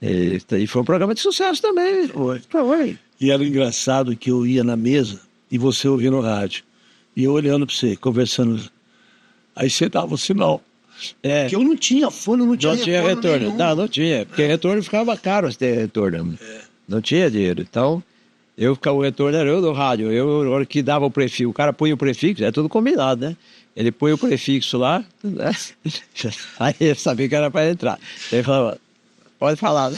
E foi um programa de sucesso também. Foi. E era engraçado que eu ia na mesa e você ouvia no rádio. E eu olhando para você, conversando. Aí você dava o sinal. Porque eu não tinha fone, não tinha retorno. Não tinha. Porque retorno ficava caro ter retorno. Não tinha dinheiro. Então, o retorno era eu do rádio. Eu, na hora que dava o prefixo, o cara punha o prefixo, é tudo combinado, né? Ele põe o prefixo lá, né? Aí eu sabia que era para entrar. Ele falava, pode falar.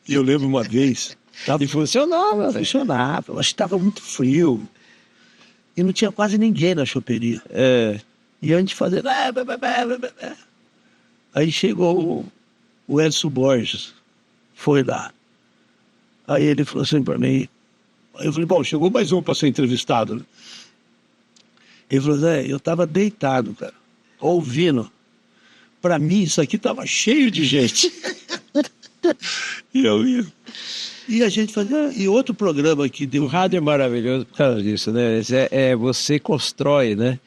E eu lembro uma vez... E funcionava. Funcionava. Eu acho que estava muito frio. E não tinha quase ninguém na choperia. E a gente fazendo... Aí chegou o Edson Borges. Foi lá. Aí ele falou assim para mim... Aí eu falei, bom, chegou mais um para ser entrevistado. Ele falou, Zé, eu estava deitado, cara, ouvindo. Para mim, isso aqui estava cheio de gente. E eu ia... E a gente fazia... E outro programa que deu... O rádio é maravilhoso por causa disso, né? Você constrói, né?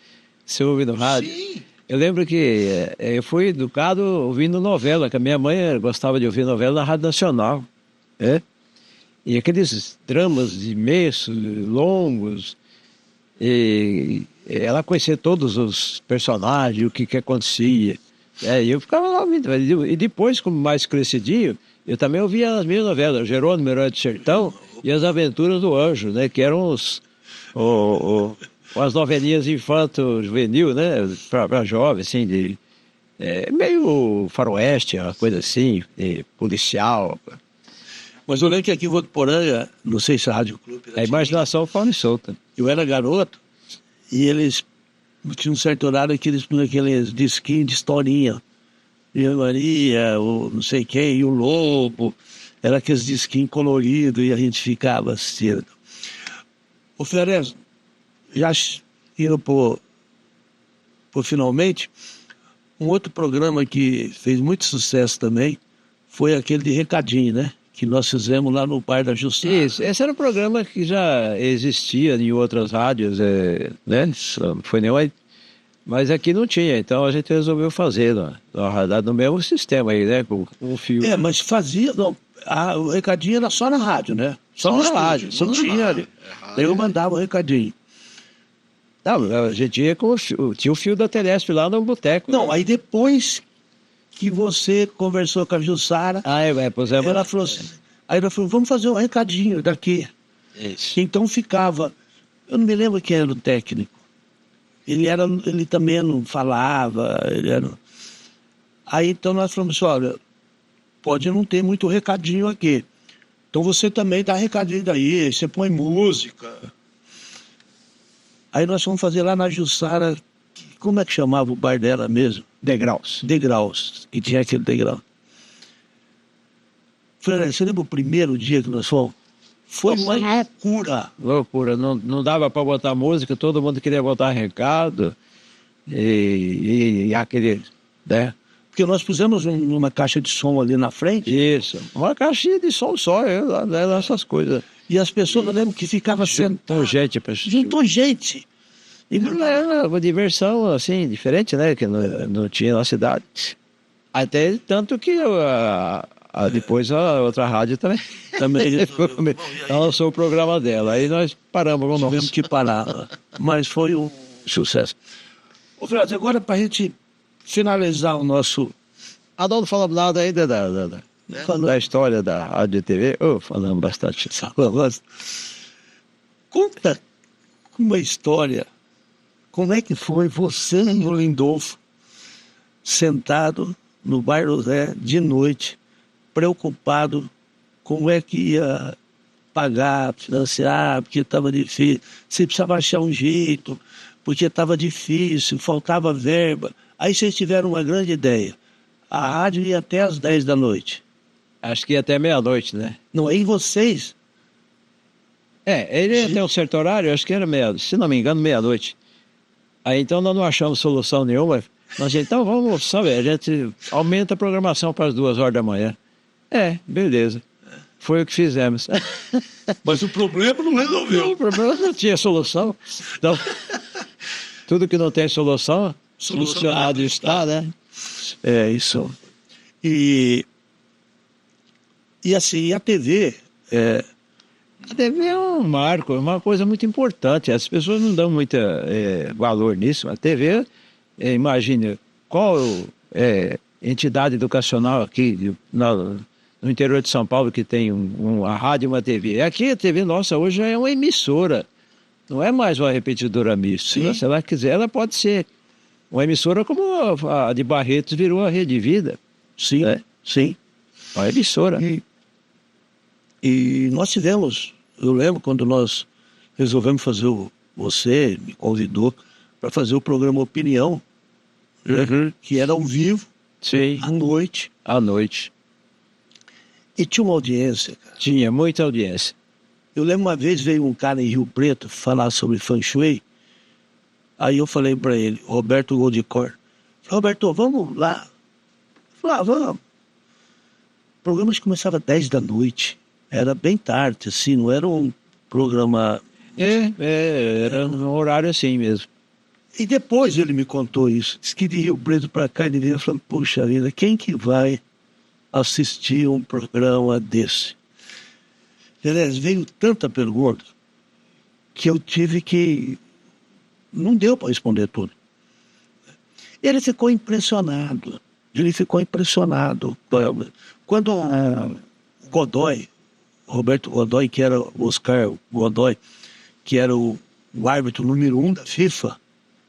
Você ouve no rádio. Sim. Eu lembro que eu fui educado ouvindo novela, que a minha mãe gostava de ouvir novela na Rádio Nacional. E aqueles dramas imensos, longos. E ela conhecia todos os personagens, o que acontecia. E eu ficava lá ouvindo. E depois, como mais crescidinho, eu também ouvia as minhas novelas, Jerônimo, Herói do Sertão, e As Aventuras do Anjo, né? Que eram as novelinhas infanto-juvenil, né? Para jovens, assim, meio faroeste, uma coisa assim, policial. Mas eu lembro que aqui em Votuporanga, não sei se a Rádio Clube... A imaginação fala e solta. Eu era garoto e eles tinham um certo horário que eles punham aqueles disquinhos de historinha. E a Maria, o não sei quem, e o Lobo. Era aqueles disquinhos coloridos e a gente ficava assistindo. Ô Flerésio, já indo por finalmente, Um outro programa que fez muito sucesso também foi aquele de Recadinho, né? Que nós fizemos lá no Bar da Justiça. Isso, esse era um programa que já existia em outras rádios, né? Foi nenhuma, mas aqui não tinha, então a gente resolveu fazer no mesmo sistema aí, né? Com o fio. Mas fazia. Não, o Recadinho era só na rádio, né? Só na rádio. Não tinha ali. Daí eu mandava o Recadinho. Não, a gente ia tinha o fio da Telesp lá no boteco. Não, aí depois que você conversou com a Jussara, pois é, ela falou assim, aí ela falou, vamos fazer um recadinho daqui. Isso. Então ficava, eu não me lembro quem era o técnico. Ele também não falava, Aí então nós falamos assim, olha, pode não ter muito recadinho aqui. Então você também dá recadinho daí, você põe música. Aí nós fomos fazer lá na Jussara, como é que chamava o bar dela mesmo? Degraus, que tinha aquele degrau. Falei, você lembra o primeiro dia que nós fomos? Foi uma loucura. Loucura, não dava para botar música, todo mundo queria botar recado. E aquele, né? Porque nós pusemos uma caixa de som ali na frente. Isso, uma caixinha de som só, essas coisas. E as pessoas, eu lembro que ficavam sentadas. Juntou gente. E era uma diversão, assim, diferente, né? Que não tinha na cidade. Até tanto que depois a outra rádio também lançou o programa dela. Aí nós paramos com o nosso. Tivemos que parar. Mas foi um sucesso. Ô, Fred, agora para a gente finalizar o nosso... Adolfo, falamos nada ainda da história da rádio e TV. Falamos bastante. Conta uma história. Como é que foi você e o Lindolfo sentado no bairro Zé de noite, preocupado como é que ia pagar, financiar, porque estava difícil. Você precisava achar um jeito, porque estava difícil, faltava verba. Aí vocês tiveram uma grande ideia. A rádio ia até às 10 da noite. Acho que ia até meia-noite, né? Não, aí vocês... ele ia até um certo horário, acho que era se não me engano, meia-noite. Aí então nós não achamos solução nenhuma. Então vamos, sabe, a gente aumenta a programação para as 2 horas da manhã. Beleza. Foi o que fizemos. Mas o problema não resolveu. O problema não tinha solução. Então, tudo que não tem solução, solucionado está, né? Isso. E assim, a TV... A TV é um marco, é uma coisa muito importante. As pessoas não dão muito valor nisso. A TV, imagine, qual entidade educacional aqui no interior de São Paulo que tem uma rádio e uma TV? Aqui a TV nossa hoje já é uma emissora, não é mais uma repetidora mista. Se ela quiser, ela pode ser uma emissora como a de Barretos virou a Rede Vida. Sim, sim. Uma emissora. E nós tivemos, eu lembro quando nós resolvemos fazer, você me convidou para fazer o programa Opinião, que era ao vivo, à noite. À noite. E tinha uma audiência, cara. Tinha muita audiência. Eu lembro uma vez veio um cara em Rio Preto falar sobre Feng Shui, aí eu falei para ele, Roberto Goldicor, Roberto, vamos lá. Falei, vamos. O programa começava às 10 da noite. Era bem tarde, assim, não era um programa... Era um horário assim mesmo. E depois ele me contou isso. Diz que de Rio Preto para cá ele veio falando, puxa vida, quem que vai assistir um programa desse? Aliás, veio tanta pergunta que eu tive que... Não deu para responder tudo. Ele ficou impressionado. Quando Godoy, Roberto Godoy, que era Oscar Godoy, que era o árbitro número 1 da FIFA,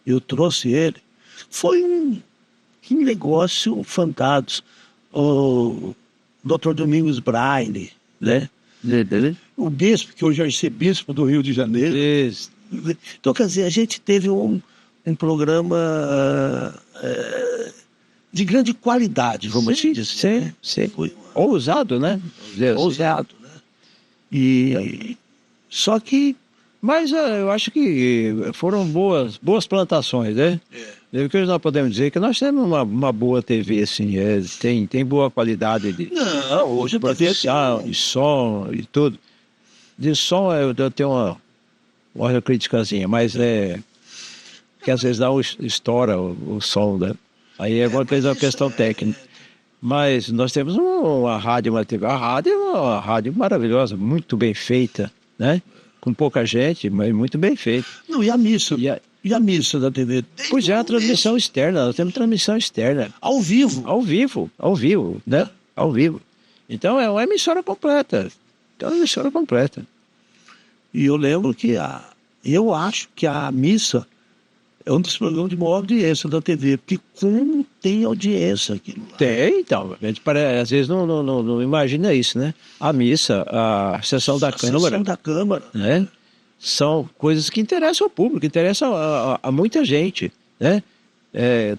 eu trouxe ele, foi um negócio fantástico. O Dr. Domingos Braille, né? O bispo, que hoje é arcebispo do Rio de Janeiro. Isso. Então, quer dizer, a gente teve um programa de grande qualidade, vamos assim dizer. Sim. Ousado, né? Ousado, né? Só que Mas eu acho que foram boas plantações, né? O que nós podemos dizer é que nós temos uma boa TV, assim, tem boa qualidade de Não, hoje a TV produção, de som e tudo. De som eu tenho uma criticazinha, mas que às vezes estoura o som, né? Aí é uma questão técnica. Mas nós temos uma rádio, uma TV. A rádio é uma rádio maravilhosa, muito bem feita, né? Com pouca gente, mas muito bem feita. Não, e a missa? E a missa da TV? Pois é, a transmissão externa, nós temos transmissão externa. Ao vivo? Ao vivo, né? Ao vivo. Então é uma emissora completa. E eu lembro que eu acho que a missa é um dos programas de maior audiência da TV, porque como tem audiência aquilo lá. Tem, então. A gente às vezes não imagina isso, né? A missa, a sessão da Câmara. Sessão da Câmara. Né? São coisas que interessam ao público, interessam a muita gente, né?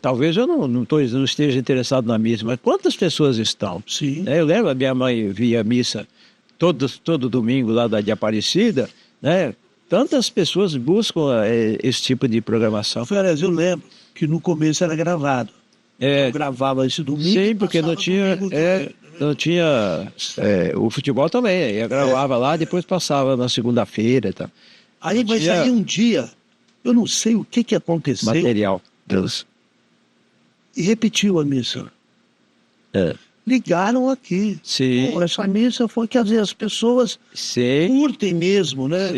Talvez eu não esteja interessado na missa, mas quantas pessoas estão? Sim. Eu lembro, a minha mãe via a missa todo domingo lá de Aparecida, né? Tantas pessoas buscam esse tipo de programação. Férias, eu lembro que no começo era gravado. Eu gravava esse domingo. Sim, porque não tinha o futebol também. Eu gravava lá, depois passava na segunda-feira. Tá. Aí vai sair um dia, eu não sei o que aconteceu. Material. Deus. E repetiu a missa. Ligaram aqui. Sim. Pô, essa missa foi que às vezes as pessoas curtem mesmo, né?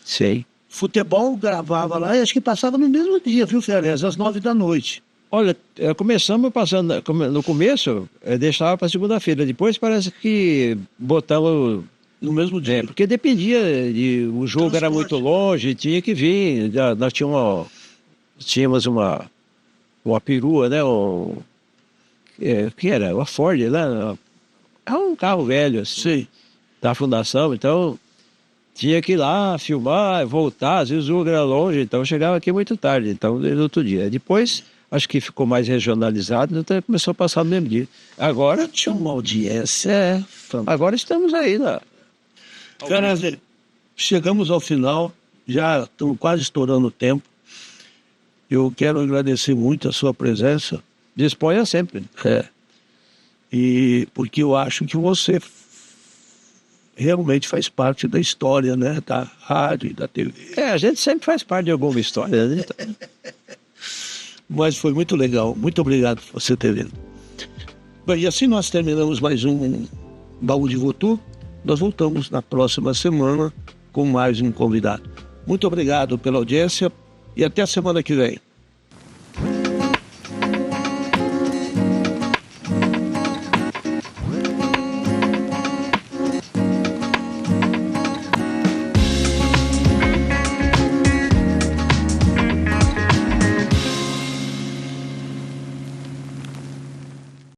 Sei. Futebol gravava lá e acho que passava no mesmo dia, viu, Férias? Às 9 da noite. Olha, começamos passando, no começo, deixava para segunda-feira, depois parece que botamos no mesmo dia. Porque dependia, o jogo era muito longe, tinha que vir, nós tínhamos uma perua, né, que era uma Ford, né, é um carro velho, assim, da fundação, então tinha que ir lá, filmar, voltar, às vezes o jogo era longe, então eu chegava aqui muito tarde, então no outro dia. Depois, acho que ficou mais regionalizado, então começou a passar no mesmo dia. Agora tinha uma audiência. Agora estamos aí, né? Cara, chegamos ao final, já estamos quase estourando o tempo. Eu quero agradecer muito a sua presença. Disponha sempre. E porque eu acho que você realmente faz parte da história, né? Da rádio e da TV. A gente sempre faz parte de alguma história, né? Mas foi muito legal. Muito obrigado por você ter vindo. Bem, e assim nós terminamos mais um Baú de Votu. Nós voltamos na próxima semana com mais um convidado. Muito obrigado pela audiência e até a semana que vem.